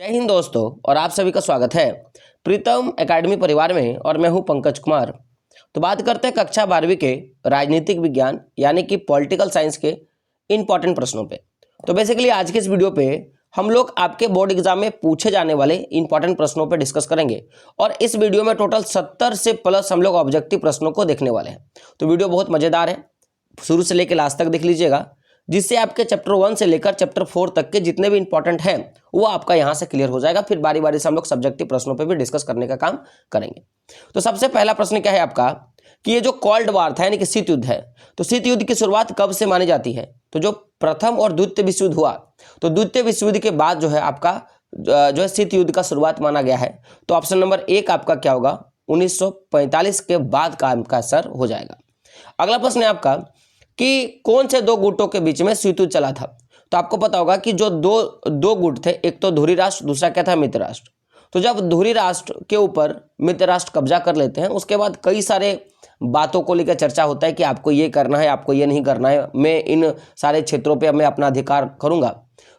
जय हिंद दोस्तों, और आप सभी का स्वागत है प्रीतम एकेडमी परिवार में। और मैं हूं पंकज कुमार। तो बात करते हैं कक्षा 12वीं के राजनीतिक विज्ञान यानी कि पॉलिटिकल साइंस के इंपॉर्टेंट प्रश्नों पे। तो बेसिकली आज के इस वीडियो पे हम लोग आपके बोर्ड एग्जाम में पूछे जाने वाले इंपॉर्टेंट प्रश्नों पे डिस्कस करेंगे। और इस वीडियो में टोटल 70 से प्लस हम लोग ऑब्जेक्टिव प्रश्नों को देखने वाले हैं। तो वीडियो बहुत मजेदार है, शुरू से लेकर लास्ट तक देख लीजिएगा, जिससे आपके चैप्टर 1 से लेकर चैप्टर 4 तक के जितने भी इंपॉर्टेंट हैं वो आपका यहां से क्लियर हो जाएगा। फिर बारी बारी से हम लोग सब्जेक्टिव प्रश्नों पे भी डिस्कस करने का काम करेंगे। तो सबसे पहला प्रश्न क्या है आपका कि ये जो कोल्ड वॉर था यानी कि शीत युद्ध है, तो शीत युद्ध की शुरुआत कब से मानी जाती है? तो जो प्रथम और द्वितीय विश्व युद्ध हुआ, तो द्वितीय विश्व युद्ध के बाद जो है आपका जो है शीत युद्ध का शुरुआत माना गया है। तो ऑप्शन नंबर 1 आपका क्या होगा? 1945 के बाद का आपका आंसर हो जाएगा। अगला प्रश्न है आपका कि कौन से दो गुटों के बीच में शीत युद्ध चला था? तो आपको पता होगा कि जो दो गुट थे, एक तो धुरी राष्ट्र, दूसरा क्या था? मित्र राष्ट्र। तो जब धुरी राष्ट्र के ऊपर मित्र राष्ट्र कब्जा कर लेते हैं, उसके बाद कई सारे बातों को लेकर चर्चा होता है कि आपको ये करना है, आपको ये नहीं करना है, मैं इन सारे क्षेत्रों पे मैं अपना अधिकार करूंगा।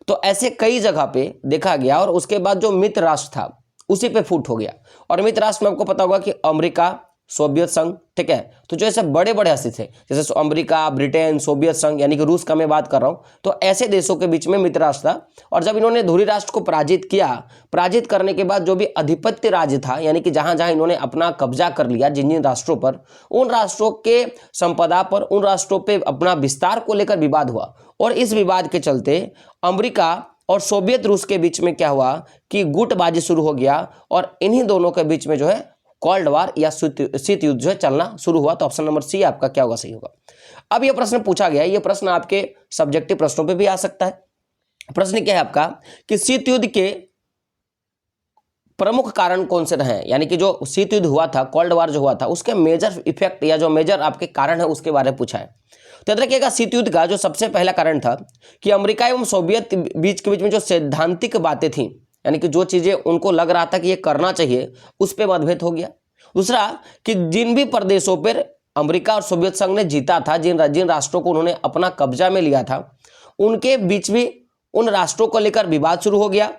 तो ऐसे कई जगह पे देखा गया और उसके बाद जो मित्र राष्ट्र था उसी पे फूट हो गया। और मित्र राष्ट्र में आपको पता होगा कि अमेरिका, सोवियत संघ, ठीक है। तो जो ऐसे बड़े बड़े हस्ती थे जैसे अमेरिका, ब्रिटेन, सोवियत संघ यानी कि रूस का मैं बात कर रहा हूं, तो ऐसे देशों के बीच में मित्र राष्ट्र था। और जब इन्होंने धुरी राष्ट्र को पराजित किया, पराजित करने के बाद जो भी अधिपत्य राज्य था यानी कि जहां जहां इन्होंने अपना कब्जा कर लिया जिन जिन राष्ट्रों पर, उन राष्ट्रों के संपदा पर, उन राष्ट्रों पर अपना विस्तार को लेकर विवाद हुआ। और इस विवाद के चलते अमेरिका और सोवियत रूस के बीच में क्या हुआ कि गुटबाजी शुरू हो गया और इन्हीं दोनों के बीच में जो है कोल्ड वॉर या शीत युद्ध जो है चलना शुरू हुआ। तो ऑप्शन नंबर सी आपका क्या होगा? सही होगा। अब यह प्रश्न पूछा गया है, यह प्रश्न आपके सब्जेक्टिव प्रश्नों पे भी आ सकता है। प्रश्न क्या है आपका कि शीत युद्ध के प्रमुख कारण कौन से रहे? यानी कि जो शीत युद्ध हुआ था, कोल्ड वॉर जो हुआ था, उसके मेजर इफेक्ट या जो मेजर आपके कारण है उसके बारे में पूछा है। तो याद रखिएगा, शीत युद्ध का जो सबसे पहला कारण था कि अमेरिका एवं सोवियत बीच के बीच में जो सैद्धांतिक बातें थी, यानी कि जो चीजें उनको लग रहा था कि ये करना चाहिए, उस पर मतभेद हो गया। दूसरा कि जिन भी प्रदेशों पर अमेरिका और सोवियत संघ ने जीता था, जिन राष्ट्रों को उन्होंने अपना कब्जा में लिया था, उनके बीच भी उन राष्ट्रों को लेकर विवाद शुरू हो गया।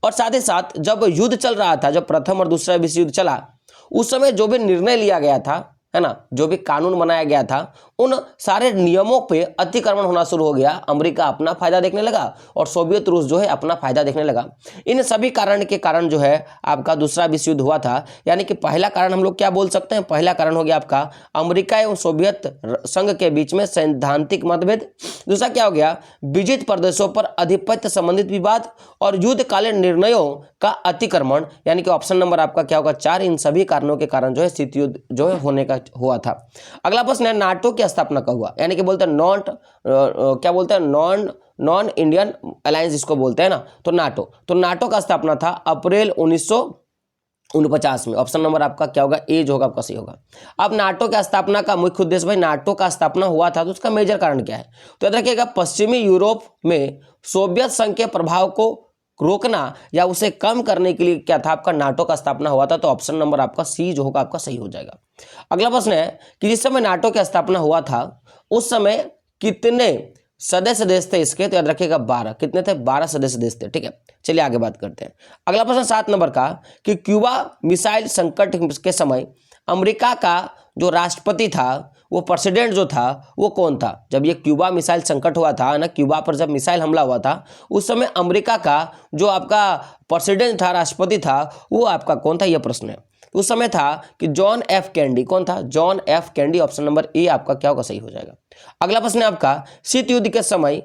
और साथ ही साथ जब युद्ध चल रहा था, जब प्रथम और दूसरा विश्व युद्ध चला, उस समय जो भी निर्णय लिया गया था, है ना, जो भी कानून बनाया गया था, उन सारे नियमों पे अतिक्रमण होना शुरू हो गया। अमेरिका अपना फायदा देखने लगा और सोवियत रूस जो है अपना फायदा देखने लगा। इन सभी कारण के कारण जो है आपका दूसरा विश्व युद्ध हुआ था। यानी कि पहला कारण हम लोग क्या बोल सकते हैं? पहला कारण हो गया आपका अमेरिका एवं सोवियत संघ के बीच में सैद्धांतिक मतभेद। दूसरा क्या हो गया? विजित प्रदेशों पर आधिपत्य संबंधित विवाद और युद्धकालीन निर्णयों का अतिक्रमण, यानी कि ऑप्शन नंबर आपका क्या होगा? 4। इन सभी कारणों के कारण जो है शीत युद्ध जो है होने का हुआ था। अगला प्रश्न है नाटो की स्थापना कब हुआ? यानी कि बोलते हैं क्या बोलते हैं? नॉन इंडियन अलायंस जिसको बोलते हैं ना, तो नाटो का स्थापना था अप्रैल 1949 में। ऑप्शन नंबर आपका क्या होगा? ए जो होगा आपका सही होगा। अब नाटो की स्थापना का मुख्य उद्देश्य, भाई नाटो का स्थापना हुआ था तो उसका मेजर कारण क्या है? तो याद रखिएगा, पश्चिमी यूरोप में सोवियत संघ के प्रभाव को रोकना या उसे कम करने के लिए क्या था? आपका नाटो का स्थापना हुआ था। तो ऑप्शन नंबर आपका सी जो होगा आपका सही हो जाएगा। अगला प्रश्न है कि जिस समय नाटो की स्थापना हुआ था उस समय कितने सदस्य देश थे इसके? तो याद रखिएगा 12। कितने थे? 12 सदस्य देश थे। ठीक है, चलिए आगे बात करते हैं। अगला प्रश्न 7 नंबर का कि क्यूबा मिसाइल संकट के समय अमेरिका का जो राष्ट्रपति था, वो प्रेसिडेंट जो था, वो कौन था? जब ये क्यूबा मिसाइल संकट हुआ था ना, क्यूबा पर जब मिसाइल हमला हुआ था, उस समय अमेरिका का जो आपका प्रेसिडेंट था, राष्ट्रपति था, वो आपका कौन था? यह प्रश्न है। उस समय था कि जॉन एफ कैनेडी। कौन था? John F Kennedy. Option number A आपका क्या होगा? सही हो जाएगा। अगला प्रश्न है आपका शीत युद्ध के समय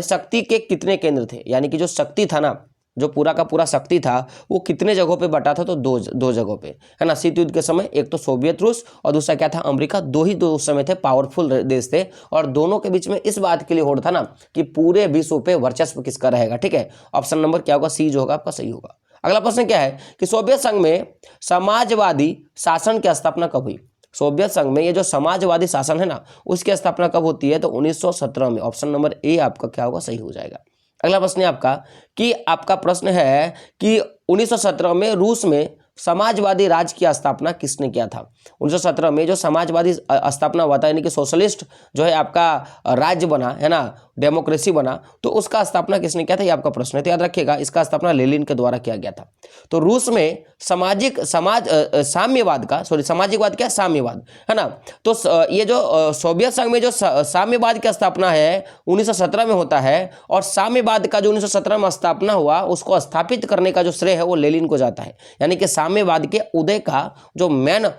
शक्ति के कितने केंद्र थे? यानी कि जो शक्ति था ना, जो पूरा का पूरा शक्ति था, वो कितने जगहों पे बटा था? तो दो जगहों पे, है ना। शीत युद्ध के समय एक तो सोवियत रूस और दूसरा क्या था? अमेरिका। दो उस समय थे, पावरफुल देश थे, और दोनों के बीच में इस बात के लिए होड़ था ना कि पूरे विश्व पे वर्चस्व किसका रहेगा। ठीक है, ऑप्शन नंबर क्या होगा? सी जो होगा आपका सही होगा। अगला प्रश्न क्या है कि सोवियत संघ में समाजवादी शासन की स्थापना कब हुई? सोवियत संघ में ये जो समाजवादी शासन है ना, उसकी स्थापना कब होती है? तो 1917 में। ऑप्शन नंबर ए आपका क्या होगा? सही हो जाएगा। अगला प्रश्न है आपका कि आपका प्रश्न है कि 1917 में रूस में समाजवादी राज्य की स्थापना किसने किया था? 1917 में जो समाजवादी स्थापना हुआ था, यानी कि सोशलिस्ट जो है आपका राज्य बना, है ना, डेमोक्रेसी बना, तो उसका स्थापना किसने किया था, ये आपका प्रश्न है। तो याद रखिएगा इसका स्थापना लेनिन के द्वारा किया गया था। तो रूस में साम्यवाद का, सामाजिकवाद क्या, साम्यवाद है ना। तो ये जो सोवियत संघ में जो साम्यवाद की स्थापना है 1917 में होता है, और साम्यवाद का जो 1917 में स्थापना हुआ उसको स्थापित करने का जो श्रेय है वो लेनिन को जाता है। यानी कि साम्यवाद के उदय का जो मेन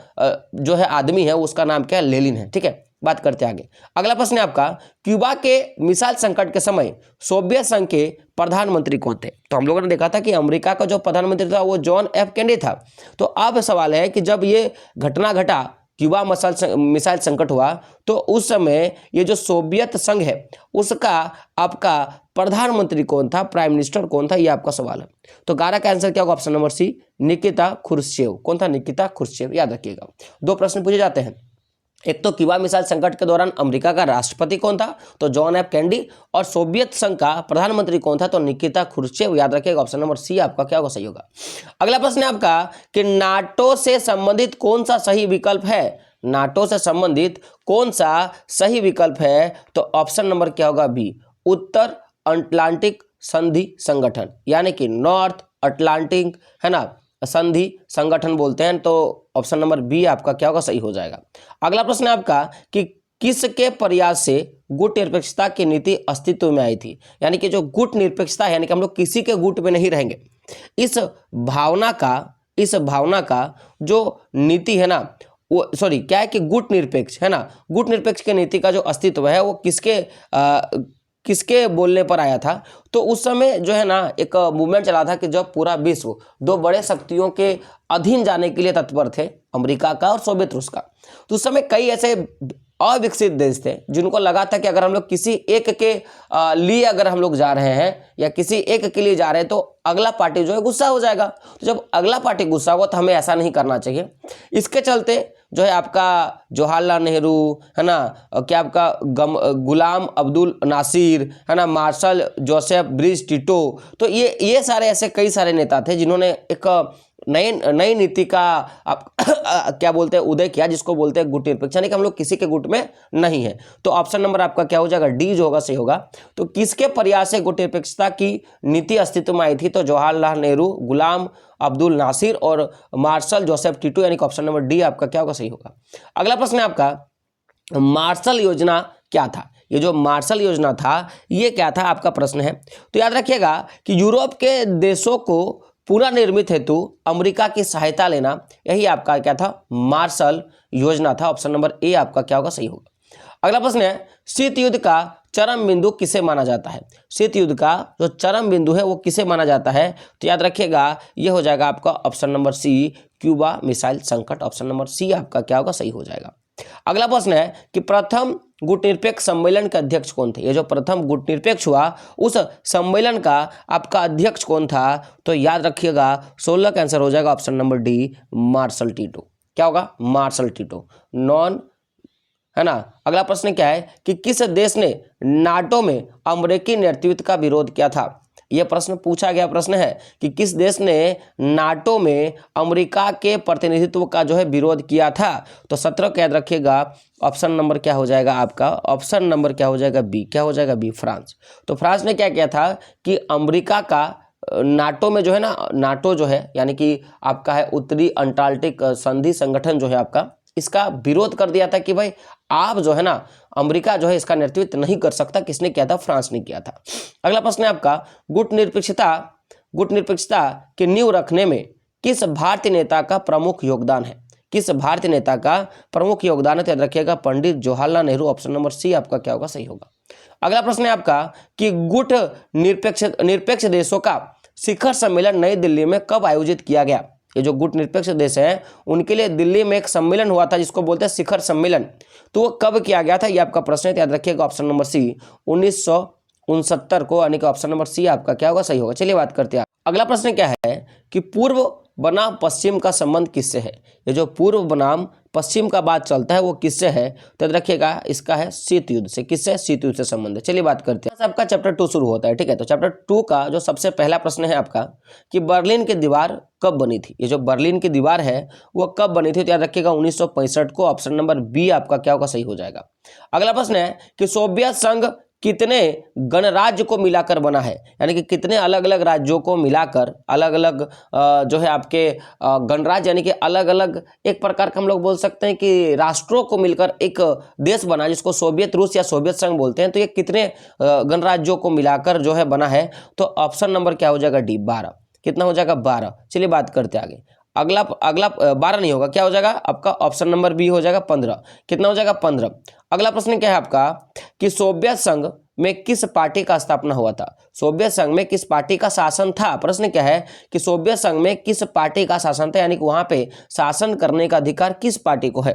जो है आदमी है उसका नाम क्या है, लेनिन है। ठीक है, बात करते हैं आगे। अगला प्रश्न है आपका, क्यूबा के मिसाइल संकट के समय सोवियत संघ के प्रधानमंत्री कौन थे। तो हम लोगों ने देखा था कि अमेरिका का जो प्रधानमंत्री था वो जॉन एफ केनेडी था। तो अब सवाल है कि जब ये घटना घटा, क्यूबा मिसाइल संकट हुआ, तो उस समय ये जो सोवियत संघ है उसका आपका प्रधानमंत्री कौन था, प्राइम मिनिस्टर कौन था, ये आपका सवाल है। तो 11 का आंसर क्या होगा, ऑप्शन नंबर सी, निकिता खुर्शिचेव। कौन था, निकिता खुर्शिचेव, याद रखिएगा। 2 प्रश्न पूछे जाते हैं। एक तो क्यूबा मिसाइल संकट के दौरान अमेरिका का राष्ट्रपति कौन था, तो जॉन एफ केनेडी, और सोवियत संघ का प्रधानमंत्री कौन था, तो निकिता खुर्शिचेव। याद रखिएगा ऑप्शन नंबर सी आपका क्या होगा, सही होगा। अगला प्रश्न है आपका कि नाटो से संबंधित कौन सा सही विकल्प है, नाटो से संबंधित कौन सा सही विकल्प है, तो ऑप्शन नंबर क्या होगा, बी, उत्तर अटलांटिक संधि संगठन, यानी कि नॉर्थ अटलांटिक है ना संधि संगठन बोलते हैं। तो ऑप्शन नंबर बी आपका क्या होगा, सही हो जाएगा। अगला प्रश्न है आपका कि किसके प्रयास से गुट निरपेक्षता की नीति अस्तित्व में आई थी। यानी कि जो गुट निरपेक्षता है, यानी कि हम लोग किसी के गुट में नहीं रहेंगे, इस भावना का जो नीति है ना वो क्या है कि गुट निरपेक्ष है ना, गुट निरपेक्ष की नीति का जो अस्तित्व है वो किसके बोलने पर आया था। तो उस समय जो है ना एक मूवमेंट चला था कि जब पूरा विश्व 2 बड़े शक्तियों के अधीन जाने के लिए तत्पर थे, अमेरिका का और सोवियत रूस का। तो उस समय कई ऐसे अविकसित देश थे जिनको लगा था कि अगर हम लोग किसी एक के लिए अगर हम लोग जा रहे हैं या किसी एक के लिए जा रहे हैं तो अगला पार्टी जो है गुस्सा हो जाएगा। तो जब अगला पार्टी गुस्सा हुआ तो हमें ऐसा नहीं करना चाहिए। इसके चलते जो है आपका जवाहरलाल नेहरू है ना, क्या आपका गुलाम अब्दुल नासिर है ना, मार्शल जोसेफ ब्रिज टिटो, तो ये सारे ऐसे कई सारे नेता थे जिन्होंने एक नई नीति का आप क्या बोलते हैं उदय किया, जिसको बोलते हैं गुट निरपेक्ष, यानी कि हम लोग किसी के गुट में नहीं है। तो ऑप्शन नंबर आपका क्या हो जाएगा, डी जो होगा सही होगा। तो किसके प्रयास से गुट निरपेक्षता की नीति अस्तित्व में आई थी, तो जवाहरलाल नेहरू, गुलाम अब्दुल नासिर और मार्शल जोसेफ टिटो, यानी कि ऑप्शन नंबर डी आपका क्या होगा, सही होगा। अगला प्रश्न है आपका, मार्शल योजना क्या था। ये जो मार्शल योजना था ये क्या था आपका प्रश्न है। तो याद रखिएगा कि यूरोप के देशों को पुनर्निर्मित हेतु अमेरिका की सहायता लेना, यही आपका क्या था, मार्शल योजना था। ऑप्शन नंबर ए आपका क्या होगा, सही होगा। अगला प्रश्न है, शीत युद्ध का चरम बिंदु किसे माना जाता है। शीत युद्ध का जो चरम बिंदु है वो किसे माना जाता है, तो याद रखिएगा ये हो जाएगा आपका option number C, Cuba missile संकट। ऑप्शन नंबर सी आपका क्या होगा, सही हो जाएगा। अगला प्रश्न है कि प्रथम गुटनिरपेक्ष सम्मेलन के अध्यक्ष कौन थे। ये जो प्रथम गुटनिरपेक्ष हुआ उस सम्मेलन का आपका अध्यक्ष कौन था, तो याद रखिएगा 16 का आंसर हो जाएगा option number D, Marshal Tito. क्या होगा, मार्शल टिटो, नॉन है ना। अगला प्रश्न क्या है कि किस देश ने नाटो में अमेरिकी नेतृत्व का विरोध किया था। यह प्रश्न पूछा गया प्रश्न है कि किस देश ने नाटो में अमेरिका के प्रतिनिधित्व का जो है विरोध किया था। तो 17 का याद रखिएगा ऑप्शन नंबर क्या हो जाएगा आपका, ऑप्शन नंबर क्या हो जाएगा, बी। क्या हो जाएगा, बी, फ्रांस। तो फ्रांस ने क्या किया था कि अमेरिका का नाटो में जो है ना, नाटो जो है यानी कि आपका है उत्तरी अंटार्कटिक संधि संगठन जो है आपका, इसका विरोध कर दिया था कि भाई आप जो है ना अमेरिका जो है इसका नेतृत्व नहीं कर सकता। किसने किया था, फ्रांस ने किया था। अगला प्रश्न है आपका, गुट निरपेक्षता की नींव रखने में किस भारतीय नेता का प्रमुख योगदान है। किस भारतीय नेता का प्रमुख योगदान है, तो याद रखिएगा Pandit Jawaharlal Nehru. Option number C आपका क्या होगा, सही होगा। अगला प्रश्न है आपका कि गुट निरपेक्ष देशों का शिखर सम्मेलन नई दिल्ली में कब आयोजित किया गया। ये जो गुट निरपेक्ष देश हैं उनके लिए दिल्ली में एक सम्मेलन हुआ था जिसको बोलते हैं शिखर सम्मेलन। तो वो कब किया गया था, ये आपका प्रश्न है। याद रखिएगा ऑप्शन नंबर सी 1969 को, यानी कि ऑप्शन नंबर सी आपका क्या होगा, सही होगा। चलिए बात करते हैं। अगला प्रश्न क्या है कि पूर्व बनाम पश्चिम का संबंध किससे है। ये जो पूर्व बनाम पश्चिम का बात चलता है वो किससे है, तो याद रखिएगा इसका है शीत युद्ध से। किससे, शीत युद्ध से संबंध है। चलिए बात करते हैं। आपका चैप्टर 2 शुरू होता है, ठीक है। तो चैप्टर 2 का जो सबसे पहला प्रश्न है आपका कि बर्लिन की दीवार कब बनी थी। ये जो बर्लिन की दीवार है वो कब बनी थी, तो याद रखिएगा 1965 को। ऑप्शन नंबर बी आपका क्या होगा, सही हो जाएगा। अगला प्रश्न है कि सोवियत संघ कितने गणराज्य को मिलाकर बना है, यानी कि कितने अलग अलग राज्यों को मिलाकर अलग अलग जो है आपके गणराज्य, यानी कि अलग अलग एक प्रकार का हम लोग बोल सकते हैं कि राष्ट्रों को मिलकर एक देश बना, जिसको सोवियत रूस या सोवियत संघ बोलते हैं। तो ये कितने गणराज्यों को मिलाकर जो है बना है? तो ऑप्शन नंबर क्या हो जाएगा? डी, 12। कितना हो जाएगा? 12। चलिए बात करते आगे। अगला 12 नहीं होगा, क्या हो जाएगा आपका? ऑप्शन नंबर बी हो जाएगा 15। कितना हो जाएगा? 15। अगला प्रश्न क्या है आपका कि सोवियत संघ में किस पार्टी का स्थापना हुआ था? सोवियत संघ में किस पार्टी का शासन था? प्रश्न क्या है कि सोवियत संघ में किस पार्टी का शासन था, यानी कि वहां पे शासन करने का अधिकार किस पार्टी को है?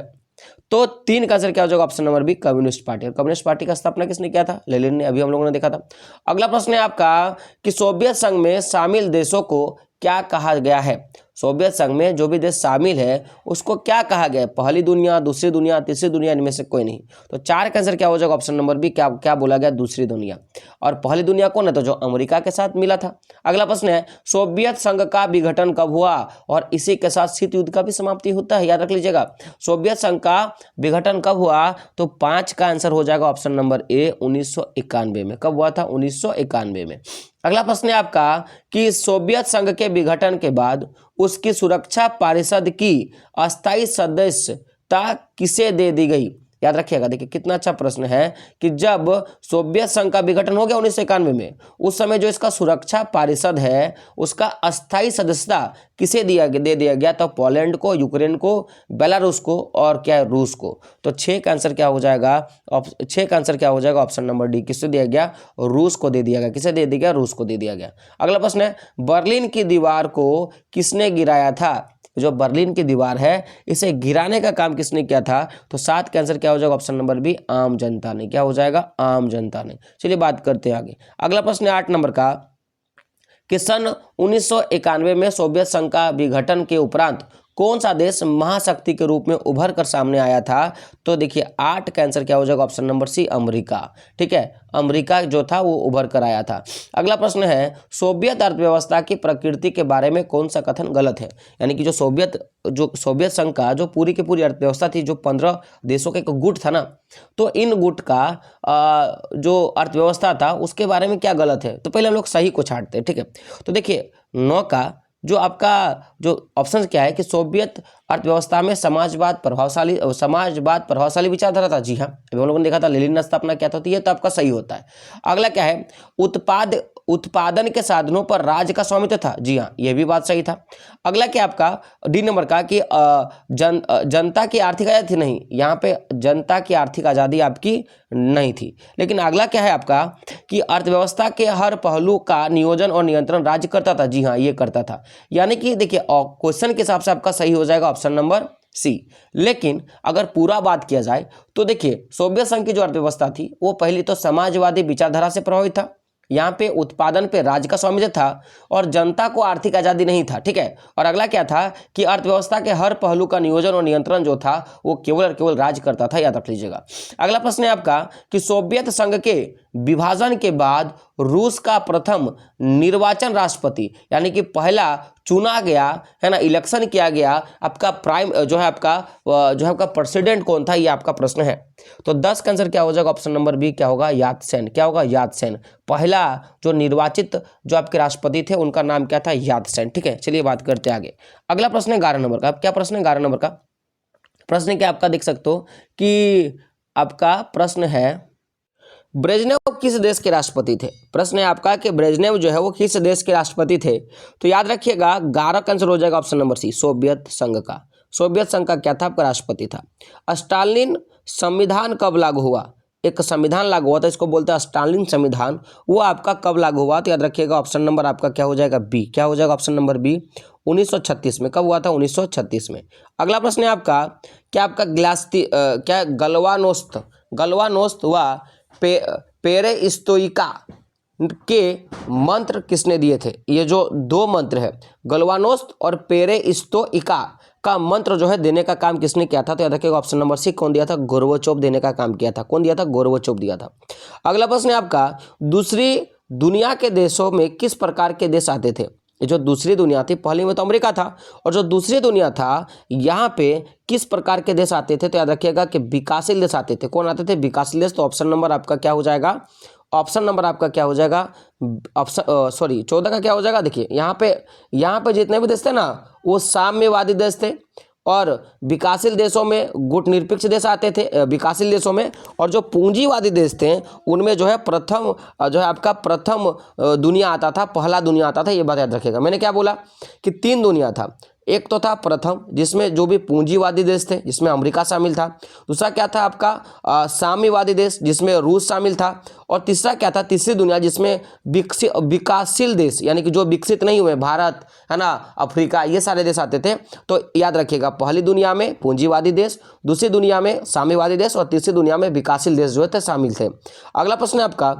तो 3 का आंसर क्या हो जाएगा? Option number B, communist party. और कम्युनिस्ट पार्टी का स्थापना किसने किया था? लेनिन ने, अभी हम लोगों ने देखा था। अगला प्रश्न है आपका कि सोवियत संघ में शामिल देशों को क्या कहा गया है? सोवियत संघ में जो भी देश शामिल है उसको क्या कहा गया है? पहली दुनिया, दूसरी दुनिया, तीसरी दुनिया, इनमें से कोई नहीं। तो 4 का आंसर क्या हो जाएगा? ऑप्शन नंबर बी, क्या क्या बोला गया? दूसरी दुनिया। और पहली दुनिया कौन है? तो जो अमेरिका के साथ मिला था। अगला प्रश्न है सोवियत संघ का विघटन कब हुआ और इसी के साथ शीत युद्ध का भी समाप्ति होता है? याद रख लीजिएगा, सोवियत संघ का विघटन कब हुआ? तो 5 का आंसर हो जाएगा ऑप्शन नंबर ए, 1991 में। कब हुआ था? 1991 में। अगला प्रश्न है आपका कि सोवियत संघ के विघटन के बाद उसकी सुरक्षा परिषद की अस्थायी सदस्यता किसे दे दी गई? याद रखिएगा, देखिए कितना अच्छा प्रश्न है कि जब सोवियत संघ का विघटन हो गया 1991 में, उस समय जो इसका सुरक्षा परिषद है उसका अस्थायी सदस्यता किसे दे दिया गया? तो पोलैंड को, यूक्रेन को, बेलारूस को और क्या है? रूस को। तो 6 का आंसर क्या हो जाएगा? 6 का आंसर क्या हो जाएगा? ऑप्शन नंबर डी, किससे दिया गया? रूस को दे दिया गया। किसे दे दिया गया? रूस को दे दिया गया। अगला प्रश्न है बर्लिन की दीवार को किसने गिराया था? जो बर्लिन की दीवार है इसे गिराने का काम किसने किया था? तो 7 का आंसर क्या हो जाएगा? ऑप्शन नंबर बी, आम जनता ने। क्या हो जाएगा? आम जनता ने। चलिए बात करते हैं आगे। अगला प्रश्न है 8 नंबर का कि सन 1991 में सोवियत संघ का विघटन के उपरांत कौन सा देश महाशक्ति के रूप में उभर कर सामने आया था? तो देखिए 8 का आंसर क्या हो जाएगा? Option number C, America. ठीक है, अमेरिका जो था वो उभर कर आया था। अगला प्रश्न है सोवियत अर्थव्यवस्था की प्रकृति के बारे में कौन सा कथन गलत है? यानी कि जो सोवियत संघ का जो पूरी की पूरी अर्थव्यवस्था थी, जो 15 देशों का एक गुट था ना, तो इन गुट का जो अर्थव्यवस्था था उसके बारे में क्या गलत है? तो पहले हम लोग सही को छांटते हैं। ठीक है, तो देखिए 9 का जो आपका जो ऑप्शन क्या है कि सोवियत अर्थव्यवस्था में समाजवाद प्रभावशाली विचारधारा था। जी हाँ, अभी हम लोगों ने देखा था लेनिन ने स्थापना किया था, तो ये तो आपका सही होता है। अगला क्या है उत्पादन के साधनों पर राज्य का स्वामित्व था। जी हाँ, यह भी बात सही था। अगला क्या आपका डी नंबर का कि जनता की आर्थिक आजादी थी? नहीं, यहाँ पे जनता की आर्थिक आजादी आपकी नहीं थी। लेकिन अगला क्या है आपका कि अर्थव्यवस्था के हर पहलू का नियोजन और नियंत्रण राज्य करता था। जी हाँ, ये करता था। यानी कि देखिए क्वेश्चन के हिसाब से आपका सही हो जाएगा ऑप्शन नंबर सी। लेकिन अगर पूरा बात किया जाए तो देखिए सोवियत संघ की जो अर्थव्यवस्था थी वो पहले तो समाजवादी विचारधारा से प्रभावित था। यहाँ पे उत्पादन पे राज्य का स्वामित्व था और जनता को आर्थिक आजादी नहीं था। ठीक है, और अगला क्या था कि अर्थव्यवस्था के हर पहलू का नियोजन और नियंत्रण जो था वो केवल और केवल राज्य करता था। याद रख लीजिएगा। अगला प्रश्न है आपका कि सोवियत संघ के विभाजन के बाद रूस का प्रथम निर्वाचन राष्ट्रपति, यानी कि पहला चुना गया है ना, इलेक्शन किया गया आपका जो है आपका प्रेसिडेंट कौन था? ये आपका प्रश्न है। तो 10 का आंसर क्या हो जाएगा? ऑप्शन नंबर बी, क्या होगा? यातसेन। क्या होगा? यातसेन। पहला जो निर्वाचित जो आपके राष्ट्रपति थे उनका नाम क्या था? यातसेन। ठीक है, चलिए बात करते हैं आगे। अगला प्रश्न है 11 नंबर का। क्या प्रश्न है 11 नंबर का? प्रश्न क्या आपका देख सकते हो कि आपका प्रश्न है ब्रेजनेव किस देश के राष्ट्रपति थे? प्रश्न है आपका कि ब्रेजनेव जो है वो किस देश के राष्ट्रपति थे? तो याद रखिएगा 11 का आंसर हो जाएगा ऑप्शन नंबर सी, सोवियत संघ का। सोवियत संघ का क्या था? आपका राष्ट्रपति था। स्टालिन संविधान कब लागू हुआ? एक संविधान लागू हुआ था, इसको बोलते हैं स्टालिन संविधान। वो आपका कब लागू हुआ? तो याद रखिएगा ऑप्शन नंबर आपका क्या हो जाएगा? बी। क्या हो जाएगा? ऑप्शन नंबर बी, 1936 में। कब हुआ था? 1936 में। अगला प्रश्न है आपका क्या आपका क्या गलवानोस्त व पेरेस्ट्रोइका के मंत्र किसने दिए थे? ये जो 2 मंत्र है गलवानोस्त और पेरेस्ट्रोइका का मंत्र जो है देने का काम किसने किया था? तो याद रखिएगा ऑप्शन नंबर सी, कौन दिया था? गोर्बाचोव देने का काम किया था। कौन दिया था? गोर्बाचोव दिया था। अगला प्रश्न है आपका दूसरी दुनिया के देशों में किस प्रकार के देश आते थे? ये जो दूसरी दुनिया थी, पहली में तो अमेरिका था, और जो दूसरी दुनिया था यहाँ पे किस प्रकार के देश आते थे? तो याद रखिएगा कि विकासशील देश आते थे। कौन आते थे? विकासशील देश। तो ऑप्शन नंबर आपका क्या हो जाएगा? ऑप्शन नंबर आपका क्या हो जाएगा, ऑप्शन 14 का क्या हो जाएगा। देखिए यहाँ पे जितने भी देश थे ना वो साम्यवादी देश थे, और विकासशील देशों में गुटनिरपेक्ष देश आते थे विकासशील देशों में, और जो पूंजीवादी देश थे उनमें जो है प्रथम जो है आपका प्रथम दुनिया आता था, पहला दुनिया आता था। ये बात याद रखिएगा। मैंने क्या बोला कि 3 दुनिया था। एक तो था प्रथम जिसमें जो भी पूंजीवादी देश थे जिसमें अमेरिका शामिल था, दूसरा क्या था आपका साम्यवादी देश जिसमें रूस शामिल था, और तीसरा क्या था, तीसरी दुनिया जिसमें विकासशील देश यानी कि जो विकसित नहीं हुए, भारत है ना, अफ्रीका, ये सारे देश आते थे। तो याद रखिएगा, पहली दुनिया में पूंजीवादी देश, दूसरी दुनिया में साम्यवादी देश, और तीसरी दुनिया में विकासशील देश जो थे शामिल थे। अगला प्रश्न है आपका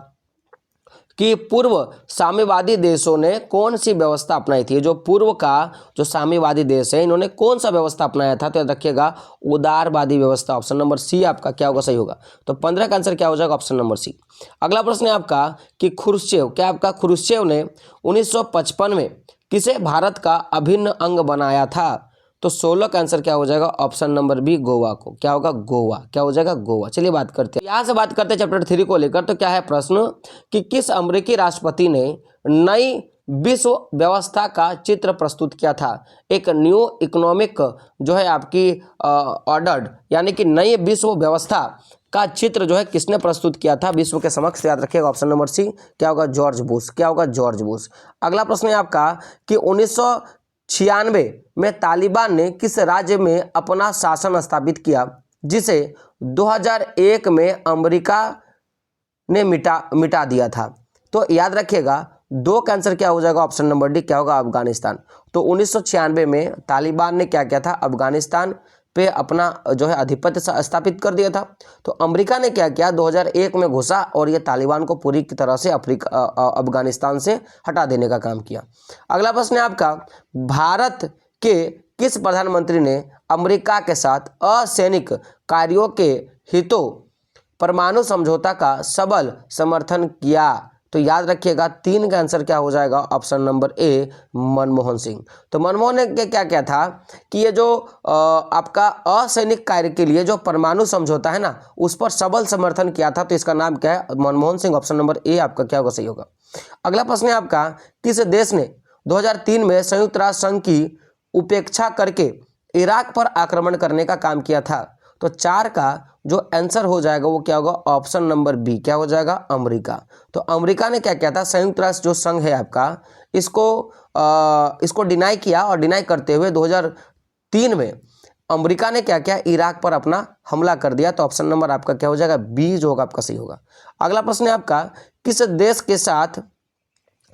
कि पूर्व साम्यवादी देशों ने कौन सी व्यवस्था अपनाई थी। जो पूर्व का जो साम्यवादी देश है इन्होंने कौन सा व्यवस्था अपनाया था, तो याद रखिएगा उदारवादी व्यवस्था। ऑप्शन नंबर सी आपका क्या होगा, सही होगा। तो 15 का आंसर क्या हो जाएगा, ऑप्शन नंबर सी। अगला प्रश्न है आपका कि खुरुश्चेव ने 1955 में किसे भारत का अभिन्न अंग बनाया था। तो 16 का आंसर क्या हो जाएगा, ऑप्शन नंबर बी, गोवा को। क्या होगा, गोवा। क्या हो जाएगा, गोवा। चलिए बात करते हैं, यहाँ से बात करते हैं चैप्टर 3 को लेकर। तो क्या है प्रश्न कि किस अमेरिकी राष्ट्रपति ने नई विश्व व्यवस्था का चित्र प्रस्तुत किया था। एक न्यू इकोनॉमिक जो है आपकी ऑर्डर यानी कि नई विश्व व्यवस्था का चित्र जो है किसने प्रस्तुत किया था विश्व के समक्ष। याद रखिएगा, ऑप्शन नंबर सी क्या होगा, जॉर्ज बुश। क्या होगा, जॉर्ज बुश। अगला प्रश्न है आपका कि 1996 में तालिबान ने किस राज्य में अपना शासन स्थापित किया जिसे 2001 में अमेरिका ने मिटा दिया था। तो याद रखिएगा 2 का आंसर क्या हो जाएगा, ऑप्शन नंबर डी, क्या होगा, अफगानिस्तान। तो 1996 में तालिबान ने क्या किया था, अफगानिस्तान पे अपना जो है आधिपत्य स्थापित कर दिया था। तो अमेरिका ने क्या किया, 2001 में घुसा और ये तालिबान को पूरी तरह से अफगानिस्तान से हटा देने का काम किया। अगला प्रश्न है आपका, भारत के किस प्रधानमंत्री ने अमेरिका के साथ असैनिक कार्यों के हितों परमाणु समझौता का सबल समर्थन किया। तो याद रखिएगा 3 का आंसर क्या हो जाएगा, option number A, Manmohan Singh. तो मनमोहन ने क्या क्या था कि ये जो आपका असैनिक कार्य के लिए जो परमाणु समझौता है ना उस पर सबल समर्थन किया था। तो इसका नाम क्या है, Manmohan Singh. Option number A आपका क्या होगा, सही होगा। अगला प्रश्न है आपका, किस देश ने 2003 में संयुक्त राष्ट्र संघ की उपेक्षा करके इराक पर आक्रमण करने का काम किया था। तो 4 का जो आंसर हो जाएगा वो क्या होगा, ऑप्शन नंबर बी, क्या हो जाएगा, अमेरिका। तो अमेरिका ने क्या किया था, संयुक्त राष्ट्र जो संघ है आपका इसको डिनाई किया, और डिनाई करते हुए 2003 में अमेरिका ने क्या किया, इराक पर अपना हमला कर दिया। तो ऑप्शन नंबर आपका क्या हो जाएगा, बी जो होगा आपका सही होगा। अगला प्रश्न है आपका, किस देश के साथ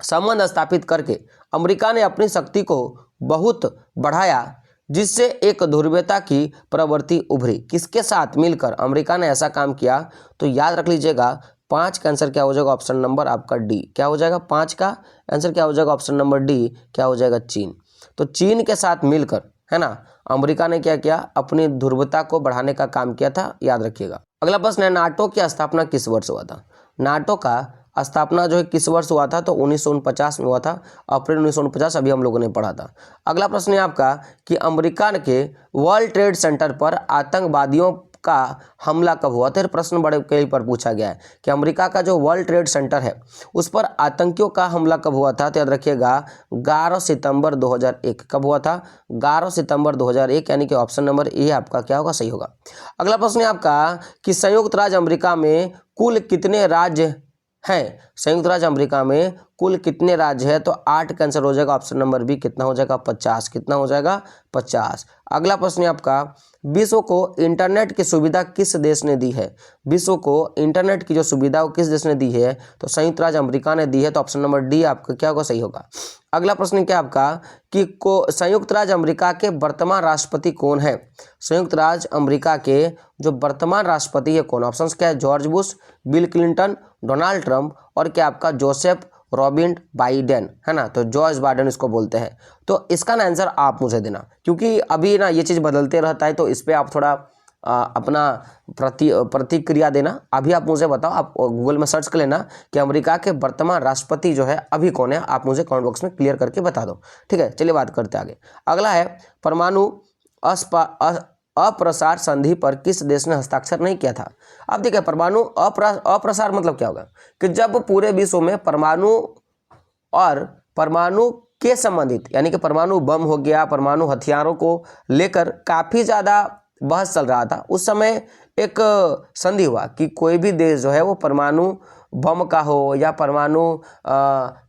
संबंध स्थापित करके अमेरिका ने अपनी शक्ति को बहुत बढ़ाया जिससे एक ध्रुवीयता की प्रवृत्ति उभरी। किसके साथ मिलकर अमेरिका ने ऐसा काम किया। तो याद रख लीजिएगा 5 का आंसर क्या हो जाएगा, ऑप्शन नंबर आपका डी। क्या हो जाएगा, 5 का आंसर क्या हो जाएगा, ऑप्शन नंबर डी, क्या हो जाएगा, चीन। तो चीन के साथ मिलकर है ना अमेरिका ने क्या किया, अपनी ध्रुवीयता को बढ़ाने का काम किया था। याद रखिएगा। अगला प्रश्न है, नाटो की स्थापना किस वर्ष हुआ था। नाटो का स्थापना जो है किस वर्ष हुआ था। तो 1949 में हुआ था, अप्रैल 1949, अभी हम लोगों ने पढ़ा था। अगला प्रश्न है आपका कि अमेरिका के वर्ल्ड ट्रेड सेंटर पर आतंकवादियों का हमला कब हुआ था। प्रश्न बड़े कई पर पूछा गया है कि अमेरिका का जो वर्ल्ड ट्रेड सेंटर है उस पर आतंकियों का हमला कब हुआ था। तो याद रखिएगा 11 सितंबर 2001। कब हुआ था, 11 सितंबर 2001, यानी कि ऑप्शन नंबर ए आपका क्या होगा, सही होगा। अगला प्रश्न है आपका कि संयुक्त राज्य अमेरिका में कुल कितने राज्य हैं। संयुक्त राज्य अमेरिका में कुल कितने राज्य हैं। तो 8 का आंसर हो जाएगा, ऑप्शन नंबर बी, कितना हो जाएगा, 50। कितना हो जाएगा, 50। अगला प्रश्न है आपका, विश्व को इंटरनेट की सुविधा किस देश ने दी है। विश्व को इंटरनेट की जो सुविधा वो किस देश ने दी है। तो संयुक्त राज्य अमेरिका ने दी है। तो ऑप्शन नंबर डी आपका क्या होगा, सही होगा। अगला प्रश्न क्या आपका कि संयुक्त राज्य अमेरिका के वर्तमान राष्ट्रपति कौन है। संयुक्त राज्य अमेरिका के जो वर्तमान राष्ट्रपति है कौन। ऑप्शन क्या है, George Bush, bill Clinton, Donald Trump, और क्या आपका जोसेफ रॉबिन बाइडेन, है ना। तो जॉर्ज बाइडेन इसको बोलते हैं। तो इसका ना आंसर आप मुझे देना, क्योंकि अभी ना ये चीज़ बदलते रहता है, तो इस पर आप थोड़ा अपना प्रतिक्रिया देना। अभी आप मुझे बताओ, आप गूगल में सर्च कर लेना कि अमेरिका के वर्तमान राष्ट्रपति जो है अभी कौन है। आप मुझे कमेंट बॉक्स में क्लियर करके बता दो, ठीक है। चलिए बात करते हैं आगे। अगला है परमाणु अप्रसार संधि पर किस देश ने हस्ताक्षर नहीं किया था? अब देखिए, परमाणु अप्रसार मतलब क्या होगा कि जब पूरे विश्व में परमाणु और परमाणु के संबंधित, यानी कि परमाणु बम हो गया, परमाणु हथियारों को लेकर काफ़ी ज़्यादा बहस चल रहा था, उस समय एक संधि हुआ कि कोई भी देश जो है वो परमाणु बम का हो या परमाणु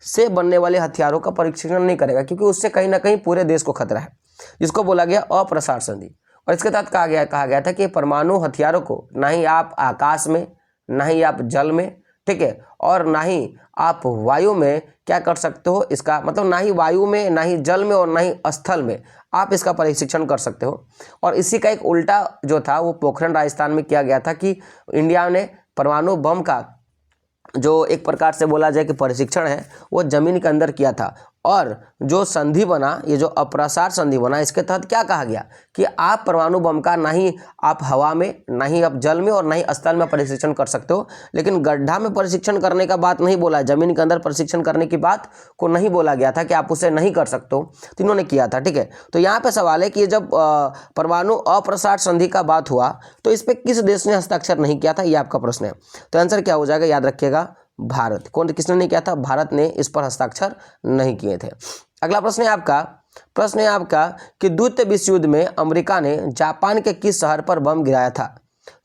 से बनने वाले हथियारों का परीक्षण नहीं करेगा, क्योंकि उससे कहीं ना कहीं पूरे देश को खतरा है, जिसको बोला गया अप्रसार संधि। और इसके तहत कहा गया था कि परमाणु हथियारों को ना ही आप आकाश में, ना ही आप जल में, ठीक है, और ना ही आप वायु में क्या कर सकते हो, इसका मतलब ना ही वायु में, ना ही जल में और ना ही स्थल में आप इसका परीक्षण कर सकते हो। और इसी का एक उल्टा जो था वो पोखरण राजस्थान में किया गया था कि इंडिया ने परमाणु बम का जो एक प्रकार से बोला जाए कि परीक्षण है वो जमीन के अंदर किया था। और जो संधि बना, ये जो अप्रसार संधि बना, इसके तहत क्या कहा गया कि आप परमाणु बम का ना ही आप हवा में, ना ही आप जल में और ना ही स्थल में परीक्षण कर सकते हो, लेकिन गड्ढा में परीक्षण करने का बात नहीं बोला, जमीन के अंदर परीक्षण करने की बात को नहीं बोला गया था कि आप उसे नहीं कर सकते हो, तो इन्होंने किया था, ठीक है। तो यहाँ पे सवाल है कि जब परमाणु अप्रसार संधि का बात हुआ तो इस पर किस देश ने हस्ताक्षर नहीं किया था, ये आपका प्रश्न है। तो आंसर क्या हो जाएगा, याद रखिएगा, भारत। कौन, किसने नहीं किया था? भारत ने इस पर हस्ताक्षर नहीं किए थे। अगला प्रश्न है आपका कि द्वितीय विश्व युद्ध में अमेरिका ने जापान के किस शहर पर बम गिराया था?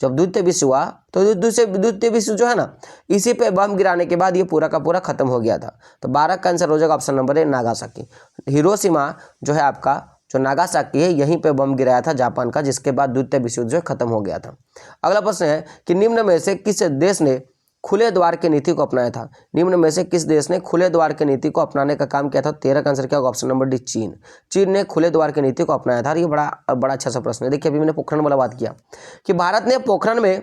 जब द्वितीय विश्व हुआ तो द्वितीय विश्व जो है ना, इसी पे बम गिराने के बाद ये पूरा का पूरा खत्म हो गया था। तो 12 का आंसर हो जाएगा option number A, Nagasaki. Hiroshima जो है आपका, जो नागासाकी है, यहीं पे बम गिराया था जापान का, जिसके बाद द्वितीय विश्व युद्ध जो है खत्म हो गया था। अगला प्रश्न है कि निम्न में से किस देश ने खुले द्वार की नीति को अपनाया था? निम्न में से किस देश ने खुले द्वार की नीति को अपनाने का काम किया था? 13 का आंसर क्या होगा? ऑप्शन नंबर डी, चीन। चीन ने खुले द्वार की नीति को अपनाया था। ये बड़ा अच्छा सा प्रश्न है। देखिए, अभी मैंने पोखरण वाला बात किया कि भारत ने पोखरण में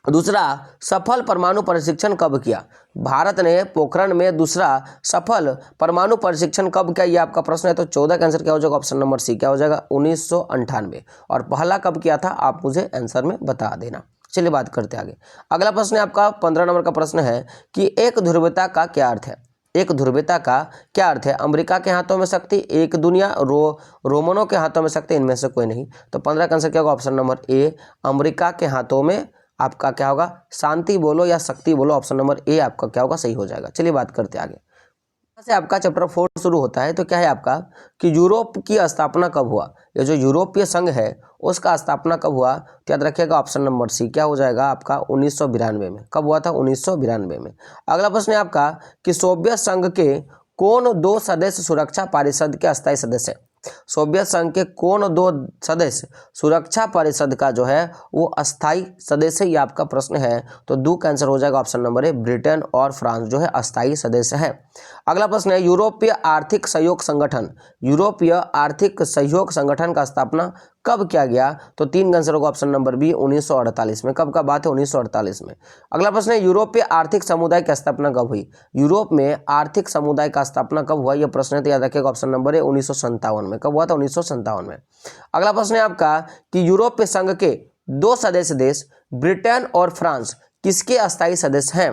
दूसरा सफल परमाणु परीक्षण कब किया? भारत ने पोखरण में दूसरा सफल परमाणु परीक्षण कब किया, ये आपका प्रश्न है। तो 14 का आंसर क्या हो जाएगा? ऑप्शन नंबर सी, क्या हो जाएगा? 1998। और पहला कब किया था, आप मुझे आंसर में बता देना। चलिए बात करते हैं आगे। अगला प्रश्न है आपका 15 नंबर का प्रश्न है कि एक ध्रुवता का क्या अर्थ है? एक ध्रुवता का क्या अर्थ है? अमेरिका के हाथों में शक्ति, एक दुनिया, रोमनों के हाथों में शक्ति, इनमें से कोई नहीं। तो 15 का आंसर क्या होगा? ऑप्शन नंबर ए, अमेरिका के हाथों में आपका क्या होगा? शांति बोलो या शक्ति बोलो, ऑप्शन नंबर ए आपका क्या होगा? सही हो जाएगा। चलिए बात करते हैं आगे। से आपका चैप्टर 4 शुरू होता है। तो क्या है आपका कि यूरोप की स्थापना कब हुआ? ये जो यूरोपीय संघ है उसका स्थापना कब हुआ? तो याद रखिएगा ऑप्शन नंबर सी, क्या हो जाएगा आपका? 1992 में। कब हुआ था? 1992 में। अगला प्रश्न है आपका कि सोवियत संघ के कौन 2 सदस्य सुरक्षा परिषद के अस्थायी सदस्य? सोवियत संघ के कौन 2 सदस्य सुरक्षा परिषद का जो है वो अस्थायी सदस्य, ये आपका प्रश्न है। तो 2 का आंसर हो जाएगा ऑप्शन नंबर ए, ब्रिटेन और फ्रांस जो है अस्थायी सदस्य है। अगला प्रश्न है यूरोपीय आर्थिक सहयोग संगठन, यूरोपीय आर्थिक सहयोग संगठन का स्थापना कब किया गया? तो 3 का आंसर होगा ऑप्शन नंबर बी, 1948 में। कब का बात है? 1948 में। अगला प्रश्न है यूरोपीय आर्थिक समुदाय की स्थापना कब हुई? यूरोप में आर्थिक समुदाय का स्थापना कब हुआ? यह प्रश्न है, तो याद रखिएगा ऑप्शन नंबर है 1957 में। कब हुआ था? 1957 में। अगला प्रश्न है आपका कि यूरोपीय संघ के 2 सदस्य देश ब्रिटेन और फ्रांस किसके अस्थायी सदस्य हैं?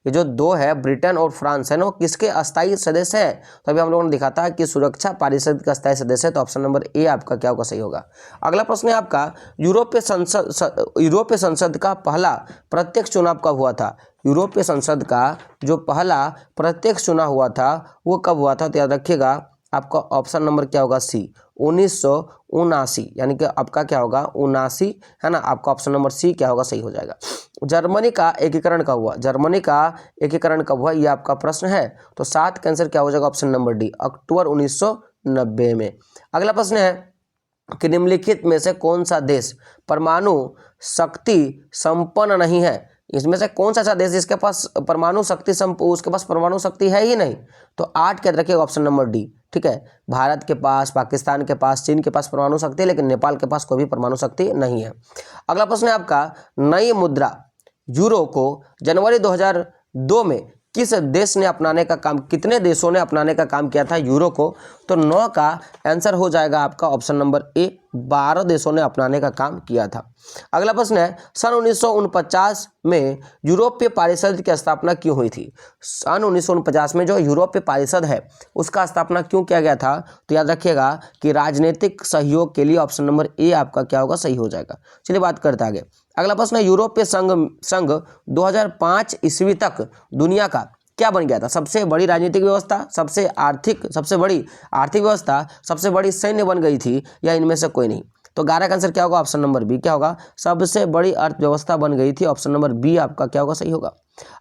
ये जो 2 है, ब्रिटेन और फ्रांस है ना, किसके अस्थायी सदस्य है? तो अभी हम लोगों ने दिखा था कि सुरक्षा परिषद का अस्थायी सदस्य है। तो ऑप्शन नंबर ए आपका क्या होगा? सही होगा। अगला प्रश्न है आपका यूरोपीय संसद का पहला प्रत्यक्ष चुनाव कब हुआ था? यूरोपीय संसद का जो पहला प्रत्यक्ष चुनाव हुआ था वो कब हुआ था? तो याद रखिएगा आपका ऑप्शन नंबर क्या होगा? सी, 1979। यानी कि आपका क्या होगा? 79 है ना। आपका ऑप्शन नंबर सी क्या होगा? सही हो जाएगा। जर्मनी का एकीकरण कब हुआ? जर्मनी का एकीकरण कब हुआ, ये आपका प्रश्न है। तो 7 का आंसर क्या हो जाएगा? ऑप्शन नंबर डी, अक्टूबर 1990 में। अगला प्रश्न है कि निम्नलिखित में से कौन सा देश परमाणु शक्ति संपन्न नहीं है? इसमें से कौन सा ऐसा देश जिसके पास परमाणु शक्ति उसके पास परमाणु शक्ति है ही नहीं? तो 8 के रखिएगा ऑप्शन नंबर डी, ठीक है। भारत के पास, पाकिस्तान के पास, चीन के पास परमाणु शक्ति है, लेकिन नेपाल के पास कोई भी परमाणु शक्ति नहीं है। अगला प्रश्न है आपका नई मुद्रा यूरो को जनवरी 2002 में किस देश ने अपनाने का काम, कितने देशों ने अपनाने का काम किया था यूरो को? तो 9 का आंसर हो जाएगा आपका ऑप्शन नंबर ए, 12 देशों ने अपनाने का काम किया था। अगला प्रश्न है, सन 1949 में यूरोपीय परिषद की स्थापना क्यों हुई थी? सन 1949 में जो यूरोपीय परिषद है उसका स्थापना क्यों किया गया था? तो याद रखिएगा कि राजनीतिक सहयोग के लिए। ऑप्शन नंबर ए आपका क्या होगा, सही हो जाएगा। चलिए बात करते आगे। अगला प्रश्न है, यूरोपीय संघ 2005 ईस्वी तक दुनिया का क्या बन गया था? सबसे बड़ी राजनीतिक व्यवस्था, सबसे बड़ी आर्थिक व्यवस्था, सबसे बड़ी सैन्य बन गई थी, या इनमें से कोई नहीं? तो 11 का आंसर क्या होगा? ऑप्शन नंबर बी क्या होगा, सबसे बड़ी अर्थव्यवस्था बन गई थी। ऑप्शन नंबर बी आपका क्या होगा, सही होगा।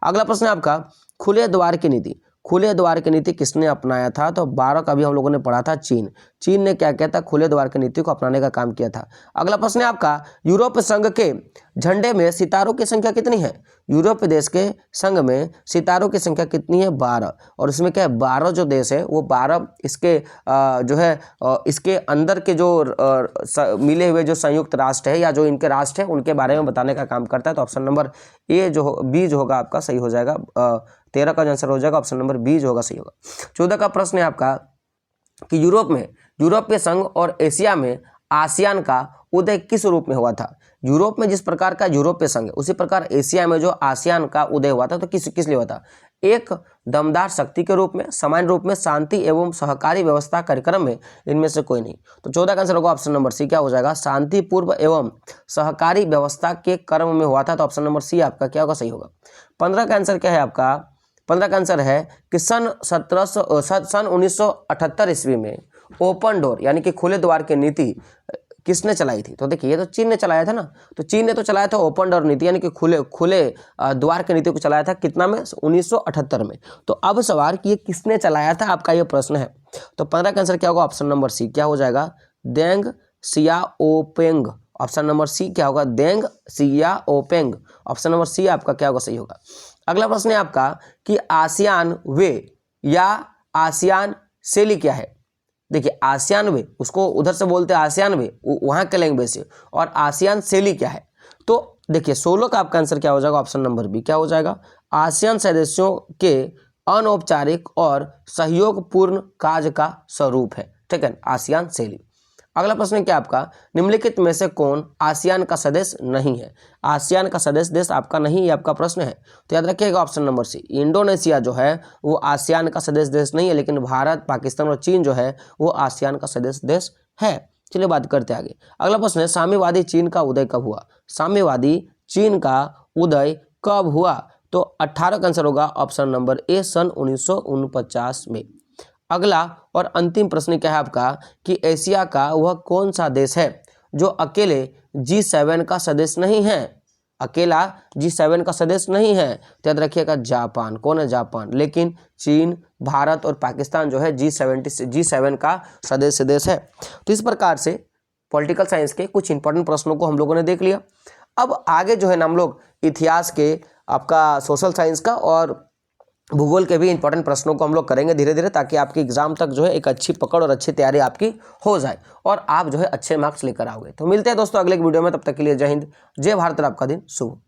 अगला प्रश्न है आपका, खुले द्वार की नीति। खुले द्वार की नीति किसने अपनाया था? तो 12 का भी हम लोगों ने पढ़ा था, चीन ने क्या किया था? खुले द्वार की नीति को अपनाने का काम किया था। अगला प्रश्न है आपका, यूरोपीय संघ के झंडे में सितारों की संख्या कितनी है? यूरोपीय देश के संघ में सितारों की संख्या कितनी है? 12। और इसमें क्या है, 12 जो देश है वो 12 इसके जो है इसके अंदर के जो मिले हुए जो संयुक्त राष्ट्र है या जो इनके राष्ट्र है उनके बारे में बताने का काम करता है। तो ऑप्शन नंबर ए जो बी जो होगा आपका सही हो जाएगा। 13 का आंसर हो जाएगा ऑप्शन नंबर बी जो होगा सही होगा। 14 का प्रश्न है आपका कि यूरोपीय संघ और एशिया में आसियान का उदय किस रूप में हुआ था? यूरोप में जिस प्रकार का यूरोपीय संघ है उसी प्रकार एशिया में जो आसियान का उदय हुआ था, तो किस लिए हुआ था? एक दमदार शक्ति के रूप में, सामान्य रूप में, शांति एवं सहकारी व्यवस्था कार्यक्रम में, इनमें से कोई नहीं। तो 14 का आंसर होगा ऑप्शन नंबर सी क्या हो जाएगा, शांतिपूर्व एवं सहकारी व्यवस्था के क्रम में हुआ था। तो ऑप्शन नंबर सी आपका क्या होगा, सही होगा। 15 का आंसर क्या है आपका? 15 का आंसर है कि सन 1978 ईस्वी में ओपन डोर यानी कि खुले द्वार की नीति किसने चलाई थी? तो देखिए ये तो चीन ने चलाया था ना, तो चीन ने तो चलाया था ओपन डोर नीति यानी कि खुले द्वार की नीति को चलाया था कितना में? 1978 में। तो अब सवाल कि ये किसने चलाया था, आपका ये प्रश्न है। तो 15 का आंसर क्या होगा? ऑप्शन नंबर सी क्या हो जाएगा, देंग सियाओपेंग। ऑप्शन नंबर सी क्या होगा, देंग सियाओपेंग। ऑप्शन नंबर सी आपका क्या होगा, सही होगा। अगला प्रश्न है आपका कि आसियान वे या आसियान शैली क्या है? देखिए आसियान वे उसको उधर से बोलते हैं आसियान वे, वहाँ के लैंग्वेज से, और आसियान शैली क्या है? तो देखिए 16 का आपका आंसर क्या हो जाएगा? ऑप्शन नंबर बी क्या हो जाएगा, आसियान सदस्यों के अनौपचारिक और सहयोगपूर्ण कार्य का स्वरूप है। ठीक है, आसियान शैली। अगला प्रश्न क्या आपका, निम्नलिखित में से कौन आसियान का सदस्य नहीं है? आसियान का सदस्य देश आपका नहीं, ये आपका प्रश्न है। तो याद रखिएगा ऑप्शन नंबर सी, इंडोनेशिया जो है वो आसियान का सदस्य देश नहीं है, लेकिन भारत, पाकिस्तान और चीन जो है वो आसियान का सदस्य देश है। चलिए बात करते हैं आगे। अगला प्रश्न है, साम्यवादी चीन का उदय कब हुआ? साम्यवादी चीन का उदय कब हुआ? तो 18 का आंसर होगा ऑप्शन नंबर ए, सन 1949 में। अगला और अंतिम प्रश्न क्या है आपका कि एशिया का वह कौन सा देश है जो अकेले G7 का सदस्य नहीं है? अकेला G7 का सदस्य नहीं है, तो याद रखिएगा जापान। कौन है? जापान। लेकिन चीन, भारत और पाकिस्तान जो है G7 का सदस्य देश है। तो इस प्रकार से पॉलिटिकल साइंस के कुछ इंपॉर्टेंट प्रश्नों को हम लोगों ने देख लिया। अब आगे जो है ना हम लोग इतिहास के, आपका सोशल साइंस का और भूगोल के भी इंपॉर्टेंट प्रश्नों को हम लोग करेंगे धीरे धीरे, ताकि आपकी एग्जाम तक जो है एक अच्छी पकड़ और अच्छी तैयारी आपकी हो जाए और आप जो है अच्छे मार्क्स लेकर आओगे। तो मिलते हैं दोस्तों अगले वीडियो में, तब तक के लिए जय हिंद, जय भारत और आपका दिन शुभ।